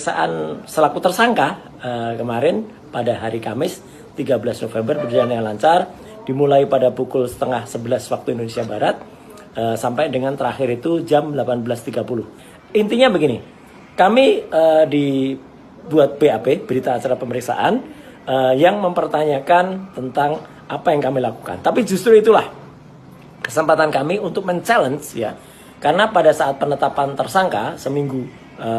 pemeriksaan selaku tersangka kemarin pada hari Kamis 13 November berjalan dengan lancar, dimulai pada pukul setengah 11 waktu Indonesia Barat sampai dengan terakhir itu jam 18.30. Intinya begini, kami dibuat BAP, berita acara pemeriksaan, yang mempertanyakan tentang apa yang kami lakukan. Tapi justru itulah kesempatan kami untuk men-challenge ya, karena pada saat penetapan tersangka seminggu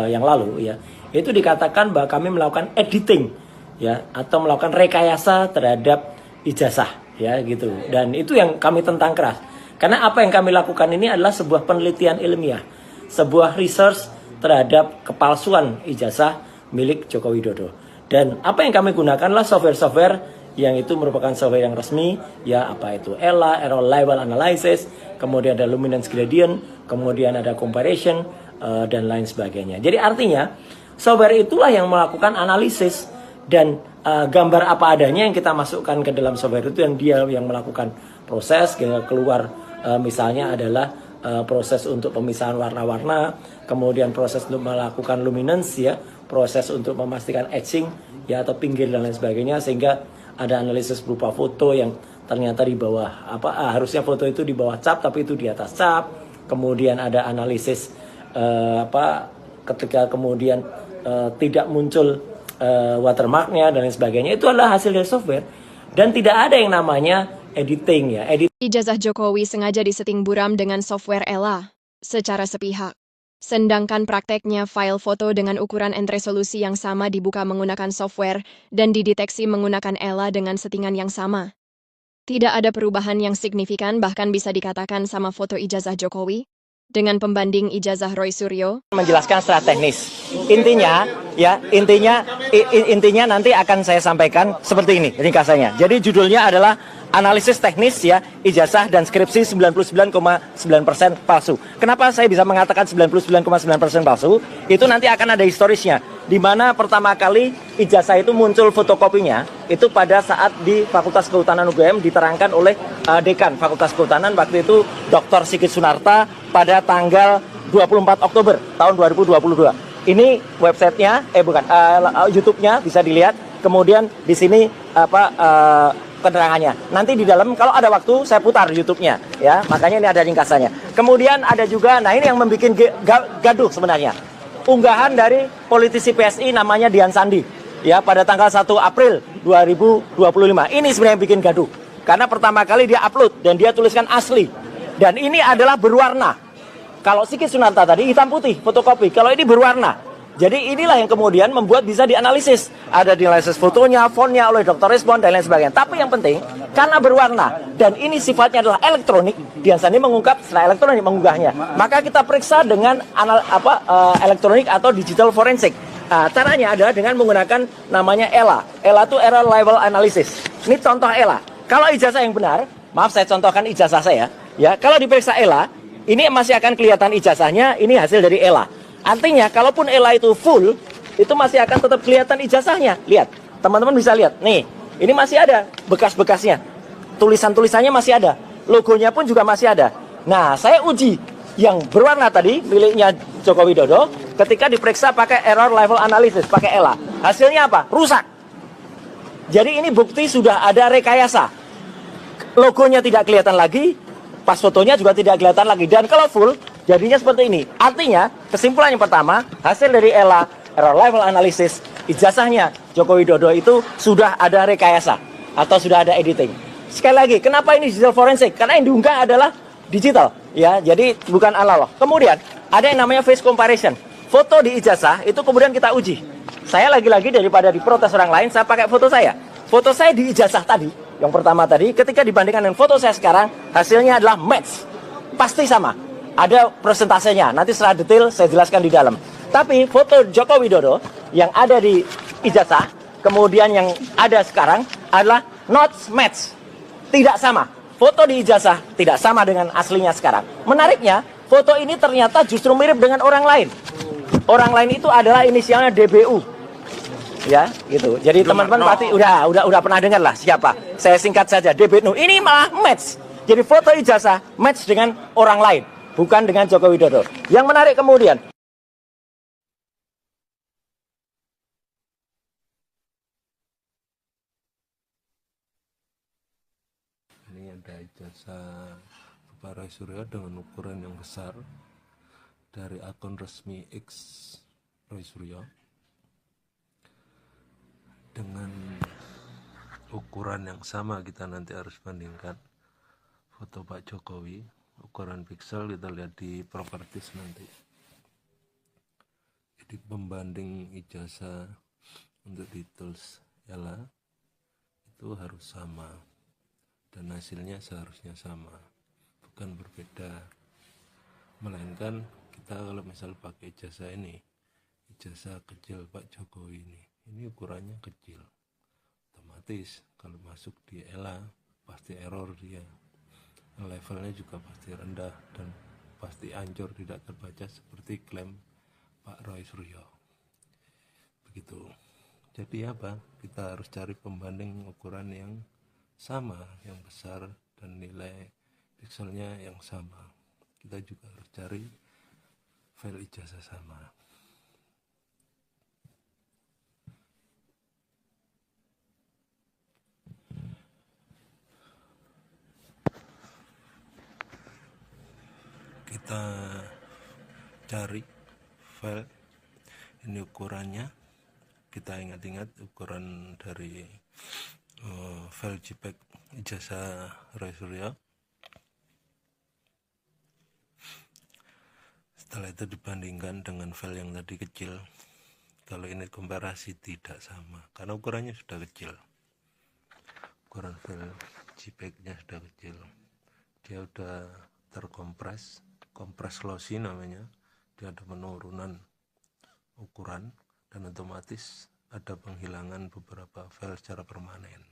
yang lalu ya, itu dikatakan bahwa kami melakukan editing ya, atau melakukan rekayasa terhadap ijazah ya gitu. Dan itu yang kami tentang keras. Karena apa yang kami lakukan ini adalah sebuah penelitian ilmiah, sebuah research terhadap kepalsuan ijazah milik Joko Widodo. Dan apa yang kami gunakan adalah software-software yang itu merupakan software yang resmi ya, apa itu ELA, Error Level Analysis, kemudian ada Luminance Gradient, kemudian ada Comparison, dan lain sebagainya. Jadi artinya software itulah yang melakukan analisis dan gambar apa adanya yang kita masukkan ke dalam software itu, yang dia yang melakukan proses hingga keluar misalnya adalah proses untuk pemisahan warna-warna, kemudian proses untuk melakukan luminance ya, proses untuk memastikan etching ya atau pinggir dan lain sebagainya, sehingga ada analisis berupa foto yang ternyata di bawah harusnya foto itu di bawah cap tapi itu di atas cap. Kemudian ada analisis ketika kemudian tidak muncul watermarknya dan lain sebagainya. Itu adalah hasil dari software dan tidak ada yang namanya editing ya. Ijazah Jokowi sengaja disetting buram dengan software ELA secara sepihak. Sedangkan prakteknya file foto dengan ukuran and resolusi yang sama dibuka menggunakan software dan dideteksi menggunakan ELA dengan settingan yang sama. Tidak ada perubahan yang signifikan, bahkan bisa dikatakan sama foto ijazah Jokowi dengan pembanding ijazah Roy Suryo. Menjelaskan secara teknis. Intinya nanti akan saya sampaikan seperti ini ringkasannya. Jadi judulnya adalah analisis teknis ya, ijazah dan skripsi 99,9% palsu. Kenapa saya bisa mengatakan 99,9% palsu? Itu nanti akan ada historisnya, di mana pertama kali ijazah itu muncul fotokopinya itu pada saat di Fakultas Kehutanan UGM diterangkan oleh Dekan Fakultas Kehutanan waktu itu Dr. Sigit Sunarta pada tanggal 24 Oktober tahun 2022. Ini websitenya, YouTube-nya bisa dilihat. Kemudian di sini keterangannya. Nanti di dalam kalau ada waktu saya putar YouTube-nya ya. Makanya ini ada ringkasannya. Kemudian ada juga, nah ini yang membuat gaduh sebenarnya. Unggahan dari politisi PSI namanya Dian Sandi ya pada tanggal 1 April 2025. Ini sebenarnya yang bikin gaduh. Karena pertama kali dia upload dan dia tuliskan asli. Dan ini adalah berwarna. Kalau Sigit Sunarta tadi hitam putih, fotokopi. Kalau ini berwarna. Jadi inilah yang kemudian membuat bisa dianalisis. Ada dianalisis fotonya, fontnya oleh Dr. Respon dan lain sebagainya. Tapi yang penting, karena berwarna dan ini sifatnya adalah elektronik, Dian Sandi mengungkap secara elektronik mengunggahnya. Maka kita periksa dengan elektronik atau digital forensik. Caranya adalah dengan menggunakan namanya ELA. ELA itu Error Level Analysis. Ini contoh ELA. Kalau ijazah yang benar, maaf saya contohkan ijazah saya. Ya, kalau diperiksa ELA, ini masih akan kelihatan ijazahnya, ini hasil dari ELA. Artinya, kalaupun ELA itu full, itu masih akan tetap kelihatan ijazahnya. Lihat, teman-teman bisa lihat. Nih, ini masih ada bekas-bekasnya. Tulisan-tulisannya masih ada. Logonya pun juga masih ada. Nah, saya uji yang berwarna tadi, miliknya Joko Widodo, ketika diperiksa pakai Error Level Analysis, pakai ELA. Hasilnya apa? Rusak. Jadi ini bukti sudah ada rekayasa. Logonya tidak kelihatan lagi, pas fotonya juga tidak kelihatan lagi. Dan kalau full, jadinya seperti ini. Artinya, kesimpulan yang pertama, hasil dari ELA, Error Level Analysis, ijazahnya Joko Widodo itu sudah ada rekayasa atau sudah ada editing. Sekali lagi, kenapa ini digital forensik? Karena yang diunggah adalah digital, ya. Jadi bukan analog. Kemudian ada yang namanya face comparison. Foto di ijazah itu kemudian kita uji. Saya lagi-lagi daripada diprotes orang lain, saya pakai foto saya. Foto saya di ijazah tadi, yang pertama tadi, ketika dibandingkan dengan foto saya sekarang, hasilnya adalah match. Pasti sama. Ada persentasenya, nanti secara detail saya jelaskan di dalam. Tapi foto Joko Widodo yang ada di ijazah, kemudian yang ada sekarang adalah not match. Tidak sama. Foto di ijazah tidak sama dengan aslinya sekarang. Menariknya, foto ini ternyata justru mirip dengan orang lain. Orang lain itu adalah inisialnya DBU. Ya, gitu. Jadi teman-teman pasti udah pernah dengar lah siapa. Saya singkat saja, DBU. Ini malah match. Jadi foto ijazah match dengan orang lain, bukan dengan Joko Widodo. Yang menarik kemudian, ada ijazah Bapak Roy Suryo dengan ukuran yang besar dari akun resmi X Roy Suryo dengan ukuran yang sama. Kita nanti harus bandingkan foto Pak Jokowi, ukuran piksel kita lihat di properties nanti. Jadi pembanding ijazah untuk di tools Ella itu harus sama dan hasilnya seharusnya sama, bukan berbeda. Melainkan kita kalau misal pakai ijazah ini, ijazah kecil Pak Jokowi ini ukurannya kecil, otomatis kalau masuk di Ella pasti error dia, levelnya juga pasti rendah dan pasti hancur, tidak terbaca seperti klaim Pak Roy Suryo. Begitu. Jadi apa? Kita harus cari pembanding ukuran yang sama, yang besar dan nilai pikselnya yang sama. Kita juga harus cari file ijazah sama. Kita cari file ini ukurannya, kita ingat-ingat ukuran dari file JPEG ijazah Roy Suryo. Setelah itu dibandingkan dengan file yang tadi kecil. Kalau ini komparasi tidak sama karena ukurannya sudah kecil, ukuran file JPEG nya sudah kecil, dia sudah terkompres, kompres lossy namanya. Dia ada penurunan ukuran dan otomatis ada penghilangan beberapa file secara permanen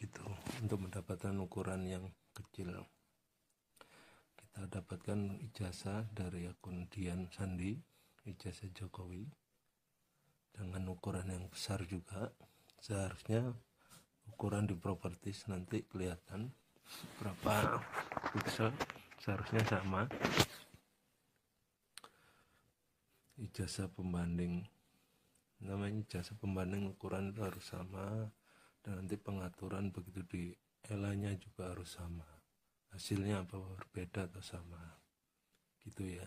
gitu. Untuk mendapatkan ukuran yang kecil, kita dapatkan ijazah dari akun Dian Sandi, ijazah Jokowi dengan ukuran yang besar juga. Seharusnya ukuran di properties nanti kelihatan berapa pixel, seharusnya sama. Ijazah pembanding, namanya ijazah pembanding, ukuran itu harus sama dan nanti pengaturan begitu di Ella-nya juga harus sama. Hasilnya apa, berbeda atau sama gitu ya.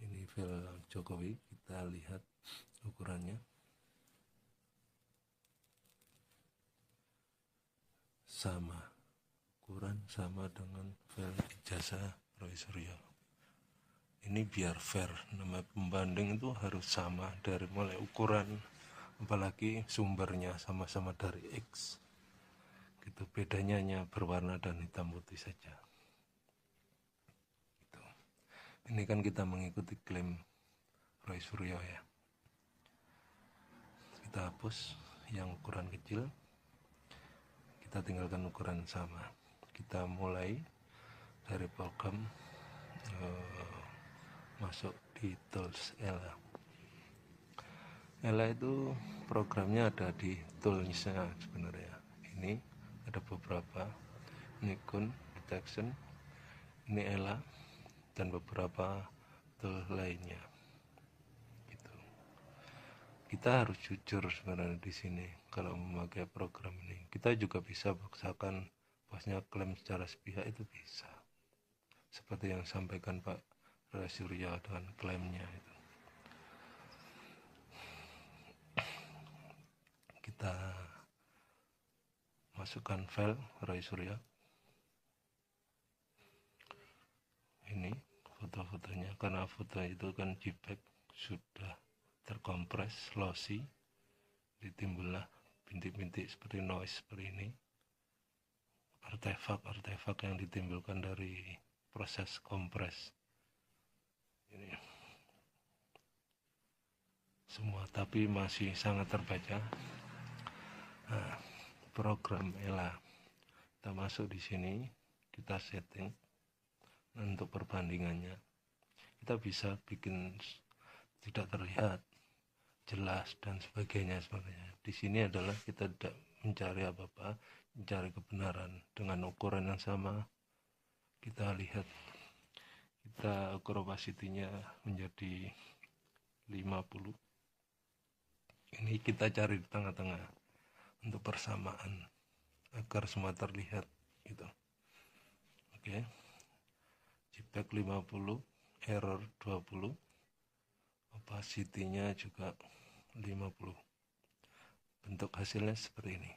Ini file Jokowi, kita lihat ukurannya sama, ukuran sama dengan file ijazah Roy Suryo. Ini biar fair, nama pembanding itu harus sama dari mulai ukuran, apalagi sumbernya sama-sama dari X gitu. Bedanya hanya berwarna dan hitam putih saja gitu. Ini kan kita mengikuti klaim Roy Suryo ya. Kita hapus yang ukuran kecil, kita tinggalkan ukuran sama. Kita mulai dari program masuk di tools Ella. Ella itu programnya ada di toolsnya sebenarnya. Ini ada beberapa, ini Kun detection, ini Ella dan beberapa tool lainnya gitu. Kita harus jujur sebenarnya di sini kalau memakai program ini. Kita juga bisa paksakan bosnya klaim secara sepihak, itu bisa, seperti yang sampaikan Pak Roy Suryo dengan klaimnya itu. Kita masukkan file Roy Suryo. Ini foto-fotonya, karena foto itu kan JPEG sudah terkompres lossy, ditimbullah bintik-bintik seperti noise seperti ini, artefak yang ditimbulkan dari proses kompres ini semua, tapi masih sangat terbaca. Nah, program Ella, kita masuk di sini, kita setting untuk perbandingannya. Kita bisa bikin tidak terlihat, jelas dan sebagainya. Di sini adalah kita tidak mencari apa-apa, mencari kebenaran dengan ukuran yang sama. Kita lihat, kita ukur opacity-nya menjadi 50. Ini kita cari di tengah-tengah. untuk persamaan agar semua terlihat gitu. Oke. JPEG 50, error 20, opacity-nya juga 50. Bentuk hasilnya seperti ini.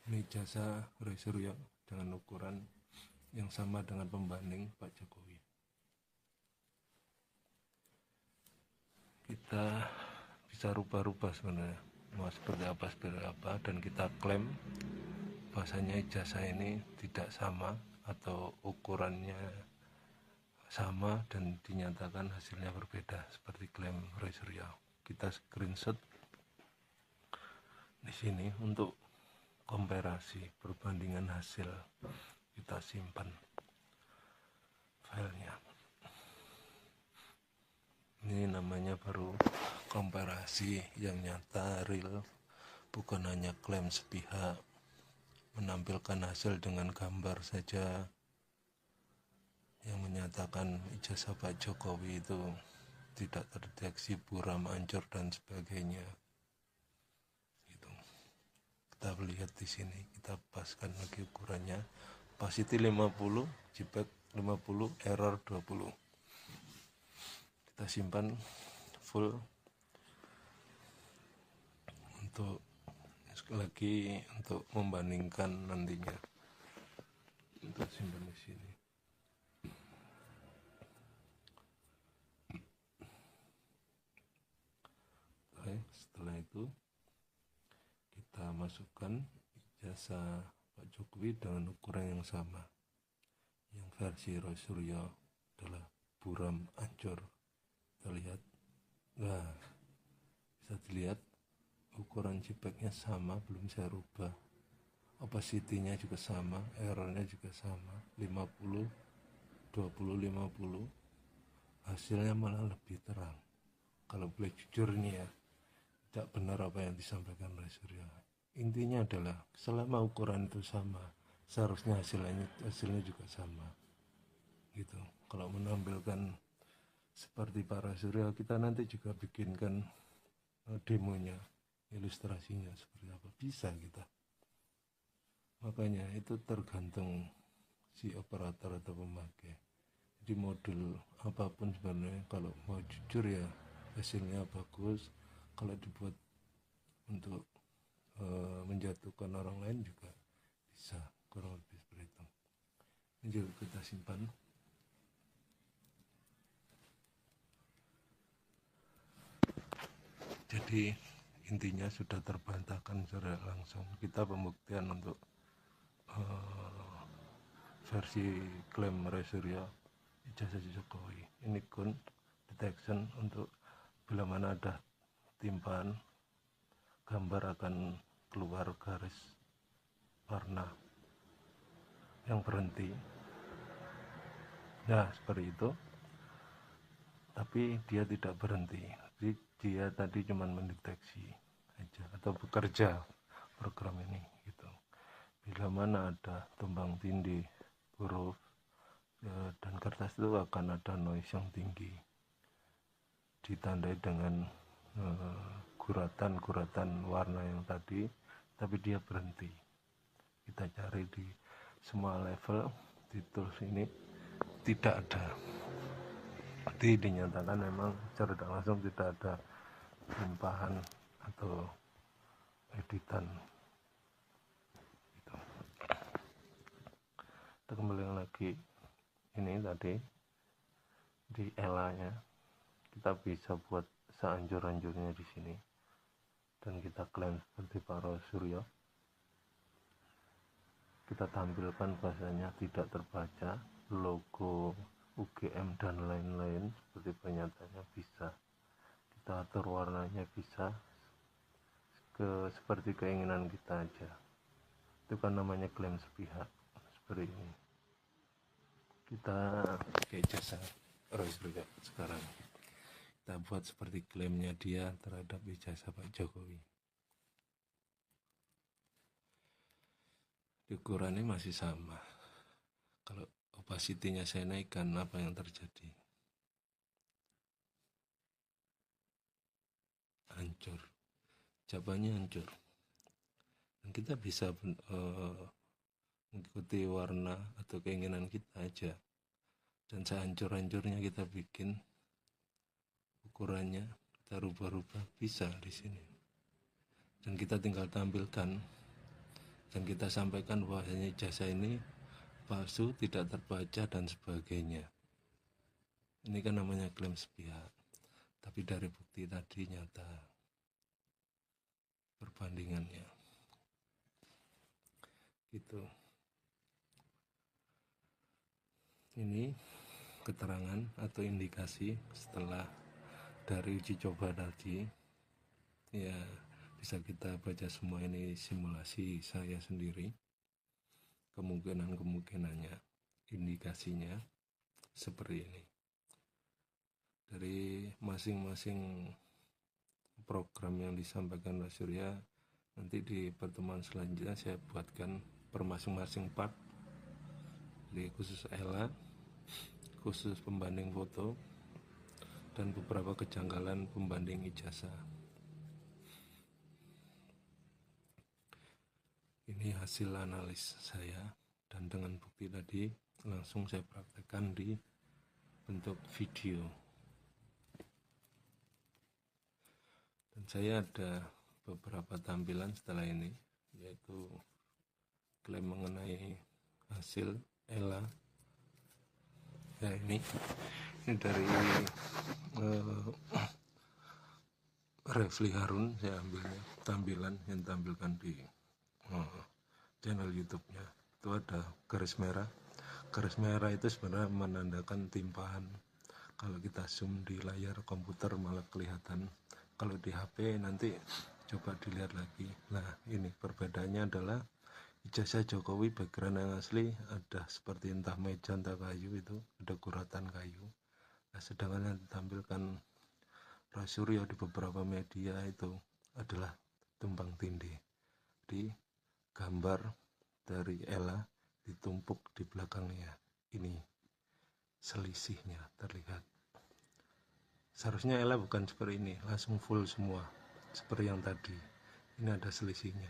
Ini ijazah Roy Suryo dengan ukuran yang sama dengan pembanding Pak Jokowi. Kita bisa rubah-rubah sebenarnya, mau seperti apa, dan kita klaim bahasanya ijazah ini tidak sama atau ukurannya sama dan dinyatakan hasilnya berbeda seperti klaim Roy Suryo. Kita screenshot di sini untuk komparasi perbandingan hasil. Kita simpan filenya. Ini namanya baru komparasi yang nyata, real, bukan hanya klaim sepihak, menampilkan hasil dengan gambar saja yang menyatakan ijazah Pak Jokowi itu tidak terdeteksi buram, ancur dan sebagainya. Gitu. Kita lihat di sini, kita paskan lagi ukurannya. Opacity 50, JPEG 50, error 20. Kita simpan full untuk sekali lagi untuk membandingkan nantinya. Kita simpan di sini. Oke, setelah itu kita masukkan ijazah Pak Jokowi dengan ukuran yang sama. Yang versi Roy Suryo adalah buram, ancur. Kita lihat, nah bisa dilihat ukuran JPEG-nya sama, belum saya rubah. Opacity-nya juga sama, error-nya juga sama, 50, 20, 50. Hasilnya malah lebih terang. Kalau boleh jujur nih ya, tidak benar apa yang disampaikan Roy Suryo. Intinya adalah selama ukuran itu sama, seharusnya hasilnya juga sama. Gitu. Kalau menampilkan seperti Pak Roy Suryo, kita nanti juga bikinkan demonya, ilustrasinya seperti apa, bisa kita. Makanya itu tergantung si operator atau pemakai. Jadi modul apapun sebenarnya kalau mau jujur ya hasilnya bagus, kalau dibuat untuk menjatuhkan orang lain juga bisa, kurang lebih seperti itu. Ini juga kita simpan. Jadi intinya sudah terbantahkan secara langsung. Kita pembuktian untuk versi klaim Roy Suryo ijazah Jokowi. Ini kun detection untuk bila mana ada timpaan gambar akan keluar garis warna yang berhenti. Nah seperti itu. Tapi dia tidak berhenti. Jadi dia tadi cuma mendeteksi aja atau bekerja program ini gitu. Bila mana ada tumbang tindih huruf dan kertas itu akan ada noise yang tinggi, ditandai dengan guratan warna yang tadi, tapi dia berhenti. Kita cari di semua level di tools ini tidak ada. Jadi dinyatakan memang secara tidak langsung tidak ada limpahan atau editan gitu. Kita kembali lagi ini tadi di ELA-nya, kita bisa buat seanjur-anjurnya di sini dan kita klaim seperti Pak Roy Suryo. Kita tampilkan bahasanya tidak terbaca, logo UGM dan lain-lain seperti penyatanya bisa. Kita atur warnanya bisa seperti keinginan kita aja. Itu kan namanya klaim sepihak seperti ini. Kita pakai jasa Roy Suryo sekarang. Kita buat seperti klaimnya dia terhadap ijazah Pak Jokowi. Ukurannya masih sama. Kalau opacity-nya saya naikkan, apa yang terjadi? Hancur. jawabannya hancur. Dan kita bisa mengikuti warna atau keinginan kita aja. Dan sehancur-hancurnya kita bikin ukurannya, kita rubah-rubah, bisa di sini. Dan kita tinggal tampilkan dan kita sampaikan bahwasanya ijazah ini palsu, tidak terbaca dan sebagainya. Ini kan namanya klaim sepihak. Tapi dari bukti tadi nyata perbandingannya. Gitu. Ini keterangan atau indikasi setelah dari uji coba tadi. Ya, bisa kita baca semua, ini simulasi saya sendiri. Kemungkinannya, indikasinya seperti ini. Dari masing-masing program yang disampaikan Pak Surya, nanti di pertemuan selanjutnya saya buatkan per masing-masing part, di khusus ELA, khusus pembanding foto, dan beberapa kejanggalan pembanding ijazah. Ini hasil analis saya, dan dengan bukti tadi langsung saya praktekkan di bentuk video. Dan saya ada beberapa tampilan setelah ini, yaitu klaim mengenai hasil ELA. Ya, ini dari Refli Harun saya ambilnya, tampilan yang tampilkan di channel YouTube-nya. Itu ada garis merah. Garis merah itu sebenarnya menandakan timpahan. Kalau kita zoom di layar komputer malah kelihatan. Kalau di HP nanti coba dilihat lagi. Nah, ini perbedaannya adalah ijazah Jokowi background yang asli ada seperti entah meja entah kayu, itu ada guratan kayu. Nah, sedangkan yang ditampilkan Pak Surya di beberapa media itu adalah tumpang tindih. Di gambar dari ELA ditumpuk di belakangnya. Ini selisihnya terlihat. Seharusnya ELA bukan seperti ini, langsung full semua seperti yang tadi. Ini ada selisihnya,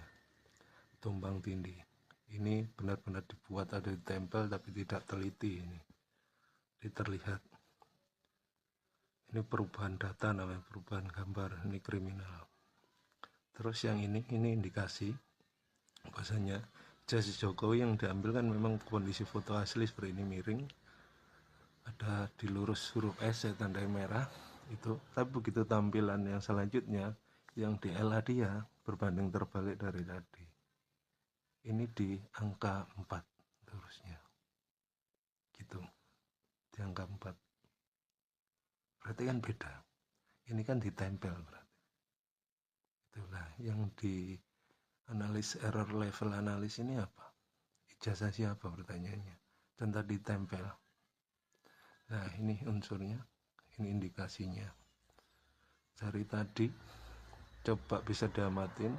tumpang tindih. Ini benar-benar dibuat, ada ditempel tapi tidak teliti. Ini terlihat. Ini perubahan data, namanya perubahan gambar. Ini kriminal. Terus yang ini indikasi bahasanya ijazah Jokowi yang diambil kan memang kondisi foto asli seperti ini, miring, ada dilurus huruf S, saya tandai merah itu. Tapi begitu tampilan yang selanjutnya yang di ELA dia berbanding terbalik dari tadi. Ini di angka 4 terusnya. Gitu. Di angka 4. Berarti kan beda. Ini kan ditempel berarti. Itulah yang di analis error level analis ini apa? Ijazah siapa pertanyaannya? Dan tadi tempel. Nah, ini unsurnya, ini indikasinya. Dari tadi coba bisa diamatin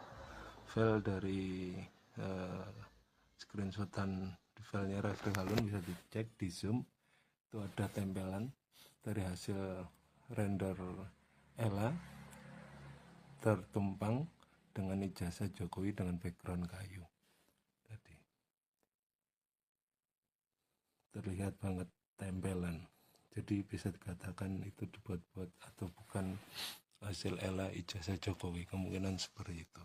file dari screenshotan di filenya Refli Harun, bisa dicek di zoom. Itu ada tempelan dari hasil render ELA tertumpang dengan ijazah Jokowi dengan background kayu tadi. Terlihat banget tempelan. Jadi bisa dikatakan itu dibuat-buat atau bukan hasil ELA ijazah Jokowi. Kemungkinan seperti itu.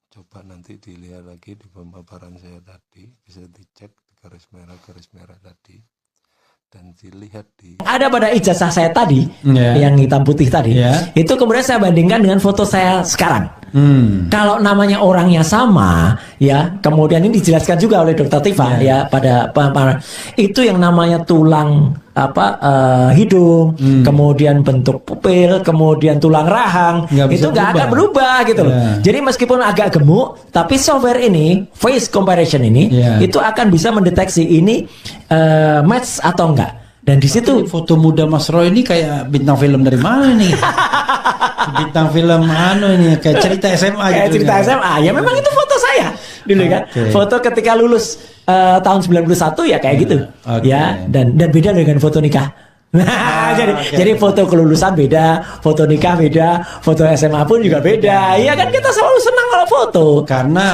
Coba nanti dilihat lagi di pemaparan saya tadi, bisa dicek di garis merah tadi, dan dilihat di ada pada ijazah saya tadi, yang hitam putih tadi, itu kemudian saya bandingkan dengan foto saya sekarang. Kalau namanya orangnya sama, ya, kemudian ini dijelaskan juga oleh Dr. Tifa, ya, pada itu yang namanya tulang hidung, kemudian bentuk pupil, kemudian tulang rahang, itu nggak akan berubah gitu loh. Jadi meskipun agak gemuk, tapi software ini, face comparison ini, itu akan bisa mendeteksi ini match atau enggak. Dan di situ foto muda Mas Roy ini kayak bintang film dari mana nih? Bintang film ini kayak cerita SMA gitu. Kayak cerita SMA. Ya memang itu foto saya dulu kan. Foto ketika lulus tahun 91 ya kayak gitu. Ya, dan beda dengan foto nikah Nah, oke. jadi foto kelulusan beda, foto nikah beda, foto SMA pun juga beda. Iya kan kita selalu senang kalau foto. Karena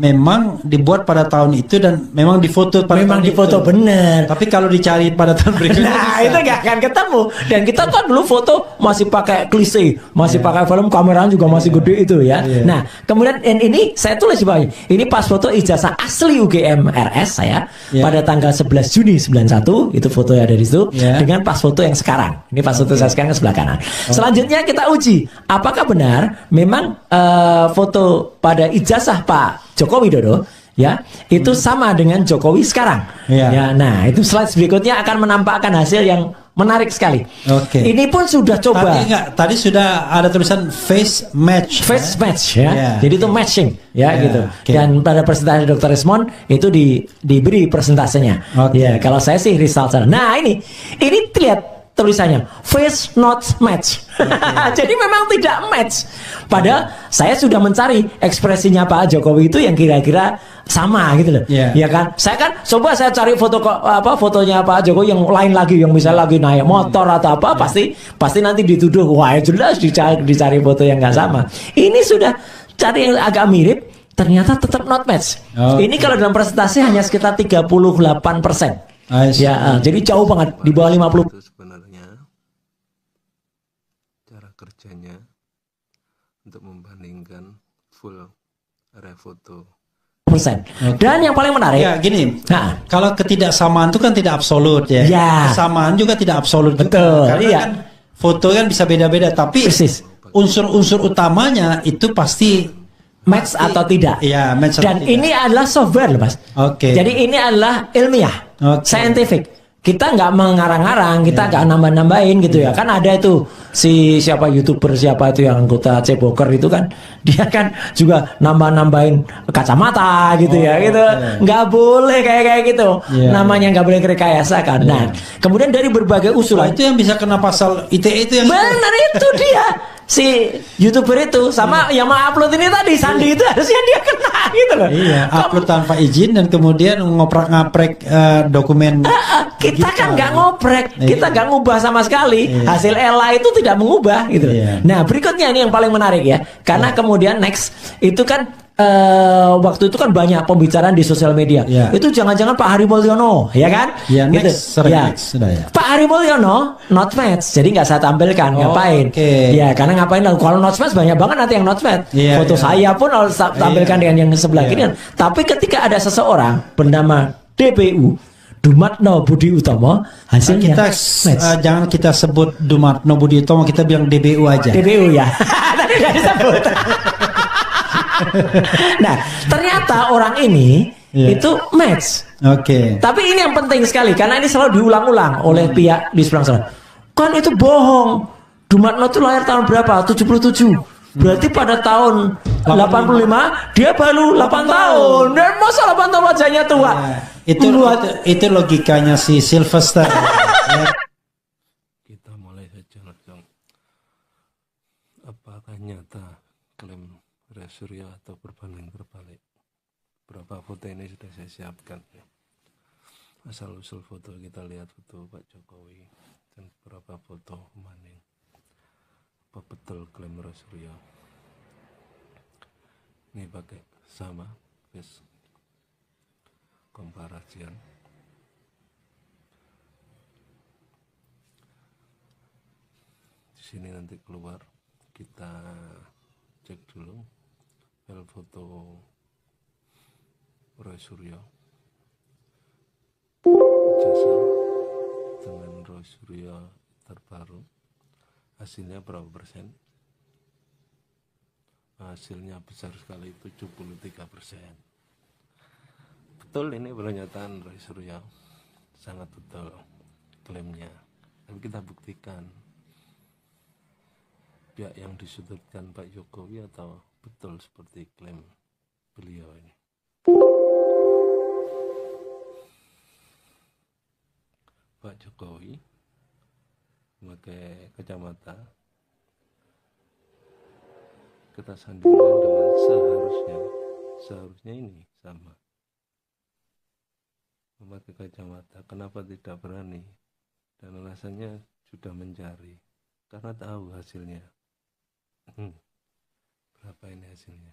memang dibuat pada tahun itu dan memang difoto pada Memang tahun difoto itu. bener. Tapi kalau dicari pada tahun berikutnya Nah bisa. itu nggak akan ketemu. Dan kita kan dulu foto masih pakai klise, masih pakai film kameraan juga masih gede itu ya. Iya. Nah kemudian ini saya tulis di bawahnya. Ini pas foto ijazah asli UGM RS saya Iya. pada tanggal 11 Juni 91 itu foto yang ada di situ Iya. dengan pas foto yang sekarang. Ini pas foto saya sekarang ke sebelah kanan. Selanjutnya kita uji apakah benar memang foto pada ijazah Pak Joko Widodo ya itu sama dengan Jokowi sekarang. Iya. Ya, nah itu slide berikutnya akan menampakkan hasil yang menarik sekali. Oke. Ini pun sudah coba Tadi sudah ada tulisan face match. face ya? match ya. Iya. Jadi itu matching ya Iya, gitu. oke. Dan pada presentasi Dr. Resmond itu diberi presentasenya. Oke. Ya, kalau saya sih result. Nah, ini lihat tulisannya face not match. Jadi memang tidak match. Padahal saya sudah mencari ekspresinya Pak Jokowi itu yang kira-kira sama gitu loh. Iya. Ya kan? Saya cari fotonya Pak Jokowi yang lain lagi yang misalnya lagi naik motor atau apa pasti nanti dituduh wah jelas dicari foto yang nggak sama. Ini sudah cari yang agak mirip ternyata tetap not match. Oke. Ini kalau dalam presentasi hanya sekitar 38%. I see. Ya, jadi jauh banget di bawah 50%. Itu sebenarnya cara kerjanya untuk membandingkan full area foto. Dan yang paling menarik, Ya gini, Nah. kalau ketidaksamaan itu kan tidak absolut ya. Ya. Kesamaan juga tidak absolut. juga. Betul, Karena iya. kan foto kan bisa beda-beda, tapi Persis. unsur-unsur utamanya itu pasti match atau tidak. Iya, match atau Dan tidak. ini adalah software loh, Mas. Oke. Jadi ini adalah ilmiah, Oke. scientific. Kita nggak mengarang-arang, kita nggak nambah-nambahin gitu ya. Kan ada itu siapa YouTuber siapa itu yang anggota Ceboker itu kan, dia kan juga nambah-nambahin kacamata gitu ya, gitu. Nggak boleh kayak gitu. Iya. Namanya nggak boleh rekayasa kan. Nah, kemudian dari berbagai Wah, usulan. itu yang bisa kena pasal ITE itu yang Benar itu dia si YouTuber itu sama yang mengupload ini tadi Sandi itu harusnya dia kena gitu loh. Iya, upload tanpa izin dan kemudian ngoprak-ngaprek dokumen. Kita kan nggak ngoprek, kita Iya. nggak ngubah sama sekali. Iya. Hasil ELA itu tidak mengubah gitu. Iya. Nah berikutnya ini yang paling menarik ya, karena kemudian next itu kan waktu itu kan banyak pembicaraan di sosial media. Iya. Itu jangan-jangan Pak Hari Mulyono, ya kan? Iya, Gitu. next, sering Ya. next, sudah ya. Pak Hari Mulyono not match, jadi nggak saya tampilkan. Ngapain? oke. Ya karena ngapain? Kalau not match banyak banget nanti yang not match. Iya, Foto iya. saya pun harus tampilkan Iya. dengan yang sebelah Iya. kiri. Tapi ketika ada seseorang bernama DPU Dumatno Budi Utomo, hasilnya Kita match. jangan kita sebut Dumatno Budi Utomo, kita bilang DBU aja. DPU ya. Tadi udah disebut. Nah, ternyata orang ini Iya. itu match. Oke. Tapi ini yang penting sekali karena ini selalu diulang-ulang oleh pihak di sebelah sana. Kan itu bohong. Dumatno itu lahir tahun berapa? 77. Berarti pada tahun 85 dia baru 8 tahun. Dan masa 8 tahun wajahnya tua? Ya, itu logikanya si Sylvester. Ya, Kita mulai saja Dong. Apakah nyata klaim Surya atau berbanding terbalik? Berapa foto ini sudah saya siapkan. Asal usul foto kita lihat foto Pak Jokowi dan beberapa foto Maning. Apa betul klaim Surya? Ini pakai sama face comparison. Di sini nanti keluar, kita cek dulu file foto Roy Suryo jasa dengan Roy Suryo terbaru, hasilnya berapa persen? Hasilnya besar sekali, 73%. Betul, ini pernyataan Roy Suryo, sangat betul klaimnya. Tapi kita buktikan pihak yang disudutkan Pak Jokowi atau betul seperti klaim beliau ini. Pak Jokowi memakai kacamata, kita sandingkan dengan seharusnya ini sama. Memakai kacamata, kenapa tidak berani dan alasannya sudah mencari karena tahu hasilnya. Berapa ini hasilnya?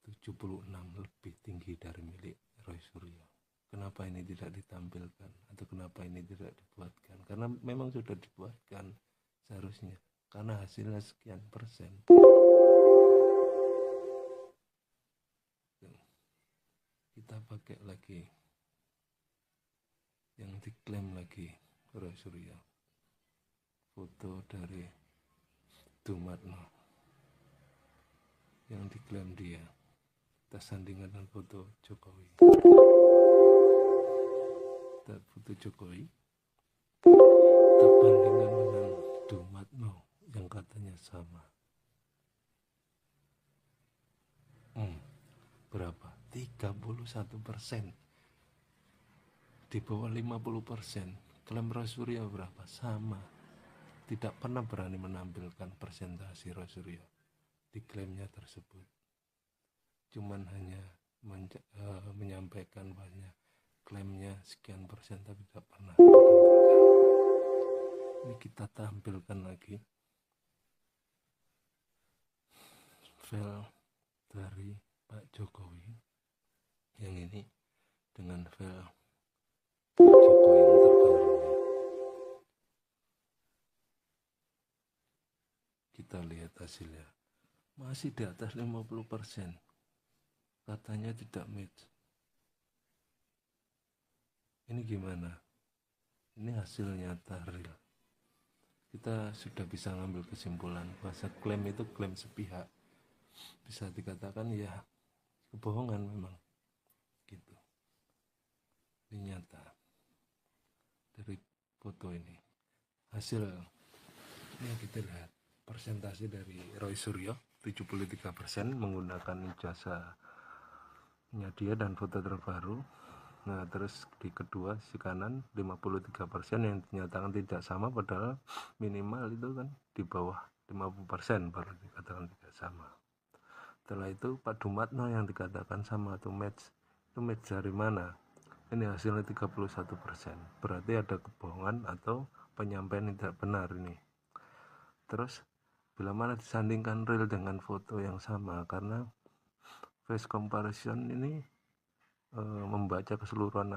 76, lebih tinggi dari milik Roy Suryo. Kenapa ini tidak ditampilkan atau kenapa ini tidak dibuatkan? Karena memang sudah dibuatkan seharusnya, karena hasilnya sekian persen. Kita pakai lagi yang diklaim lagi Roy Suryo, foto dari Dumatno yang diklaim dia, kita sandingkan dengan foto Jokowi. Kita foto Jokowi, kita bandingkan dengan Dumatno yang katanya sama. Berapa? 31%, di bawah 50%. Klaim Roy Suryo berapa? Sama. Tidak pernah berani menampilkan persentase Roy Suryo di klaimnya tersebut. Cuman hanya menyampaikan banyak klaimnya sekian persen, tapi tidak pernah ditampilkan. Ini kita tampilkan lagi file dari Pak Jokowi yang ini dengan file Jokowi yang terbaru. Kita lihat hasilnya masih di atas 50%. Katanya tidak match. Ini gimana? Ini hasil nyata real. Kita sudah bisa ngambil kesimpulan bahwa klaim itu klaim sepihak. Bisa dikatakan ya kebohongan memang. Gitu. Ini nyata. Dari foto ini. Hasil ini kita lihat persentase dari Roy Suryo 73% menggunakan ijazahnya dia dan foto terbaru. Nah, terus di kedua si kanan 53% yang dinyatakan tidak sama, padahal minimal itu kan di bawah 50% baru dikatakan tidak sama. Setelah itu Pak Dumatno yang dikatakan sama atau match. Itu match dari mana? Ini hasilnya 31%. Berarti ada kebohongan atau penyampaian yang tidak benar ini. Terus bila mana disandingkan real dengan foto yang sama, karena face comparison ini membaca keseluruhan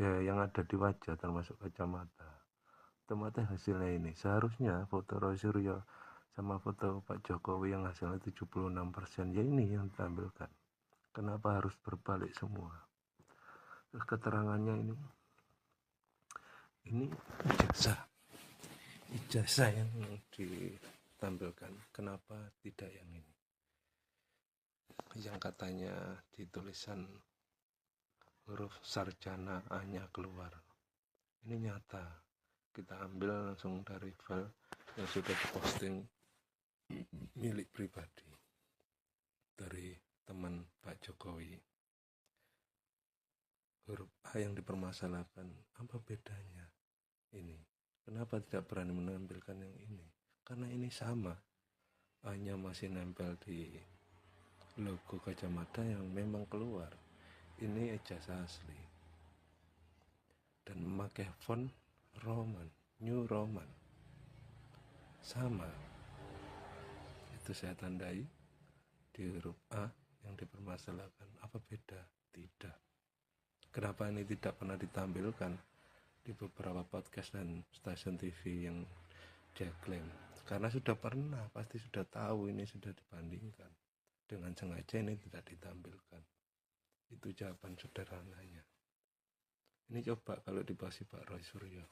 yang ada di wajah termasuk kacamata. Otomatis hasilnya ini. Seharusnya foto Roy Suryo sama foto Pak Jokowi yang hasilnya 76%, ya ini yang ditampilkan. Kenapa harus berbalik semua? Terus keterangannya ini ijazah yang ditampilkan. Kenapa tidak yang ini? Yang katanya di tulisan huruf sarjana A-nya keluar. Ini nyata. Kita ambil langsung dari file yang sudah diposting milik pribadi dari teman Pak Jokowi. Huruf A yang dipermasalahkan, apa bedanya ini? Kenapa tidak berani menampilkan yang ini? Karena ini sama, A-nya masih nempel di logo kacamata yang memang keluar. Ini ijazah asli dan memakai font Roman, New Roman, sama. Itu saya tandai di huruf A yang dipermasalahkan. Apa beda? Tidak. Kenapa ini tidak pernah ditampilkan di beberapa podcast dan stasiun TV yang dia klaim? Karena sudah pernah, pasti sudah tahu ini sudah dibandingkan. Dengan sengaja ini tidak ditampilkan. Itu jawaban sederhananya. Ini coba kalau dibahas Pak Roy Suryo.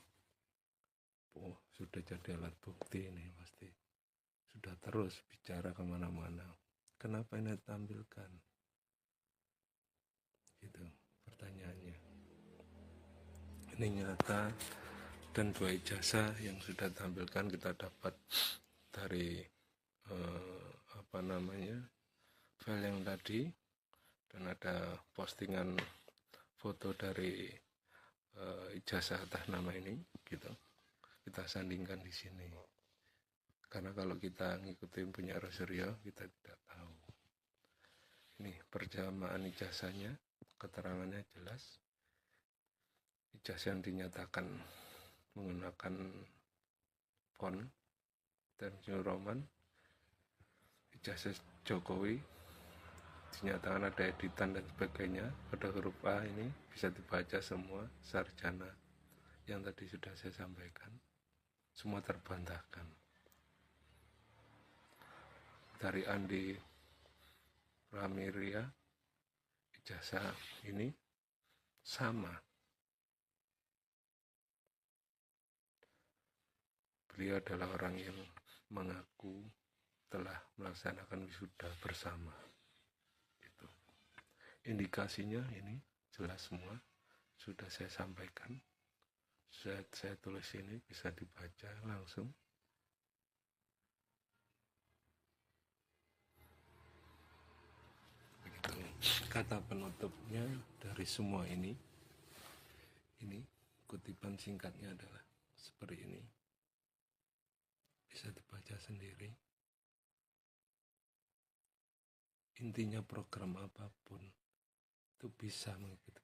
Oh, sudah jadi alat bukti ini pasti. Sudah terus bicara kemana-mana. Kenapa ini ditampilkan? Gitu pertanyaannya. Ini nyata, dan dua ijazah yang sudah ditampilkan kita dapat dari file yang tadi, dan ada postingan foto dari ijazah atas nama ini, gitu. Kita sandingkan di sini. Karena kalau kita ngikutin punya Roy Suryo, kita tidak tahu. Ini perjamaan ijazahnya, keterangannya jelas. Ijazah yang dinyatakan menggunakan font Times New Roman. Ijazah Jokowi dinyatakan ada editan dan sebagainya. Pada huruf A ini bisa dibaca semua sarjana yang tadi sudah saya sampaikan, semua terbantahkan. Dari Andi Pramiria, ijazah ini sama. Beliau adalah orang yang mengaku telah melaksanakan wisuda bersama. Itu indikasinya ini jelas semua, sudah saya sampaikan, saya tulis ini, bisa dibaca langsung. Begitu. Kata penutupnya dari semua ini kutipan singkatnya adalah seperti ini, bisa dibaca sendiri. Intinya program apapun itu bisa mengikuti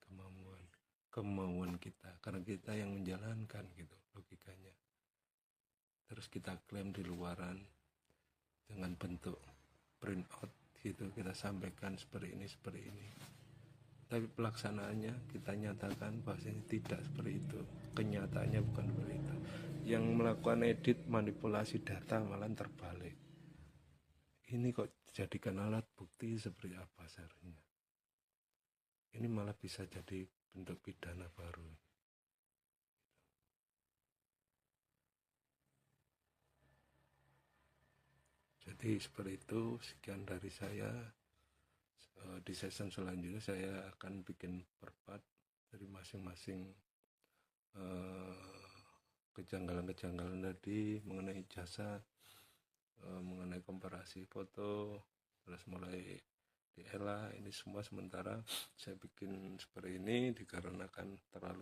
kemauan kita, karena kita yang menjalankan gitu logikanya. Terus kita klaim di luaran dengan bentuk print out gitu, kita sampaikan seperti ini, tapi pelaksanaannya kita nyatakan bahwasanya tidak seperti itu, kenyataannya bukan seperti itu. Yang melakukan edit manipulasi data malah terbalik. Ini kok dijadikan alat bukti seperti apa seharusnya? Ini malah bisa jadi bentuk pidana baru. Jadi seperti itu. Sekian dari saya. Di season selanjutnya saya akan bikin per-part dari masing-masing kejanggalan-kejanggalan tadi mengenai ijazah, mengenai komparasi foto, terus mulai di ELA. Ini semua sementara saya bikin seperti ini dikarenakan terlalu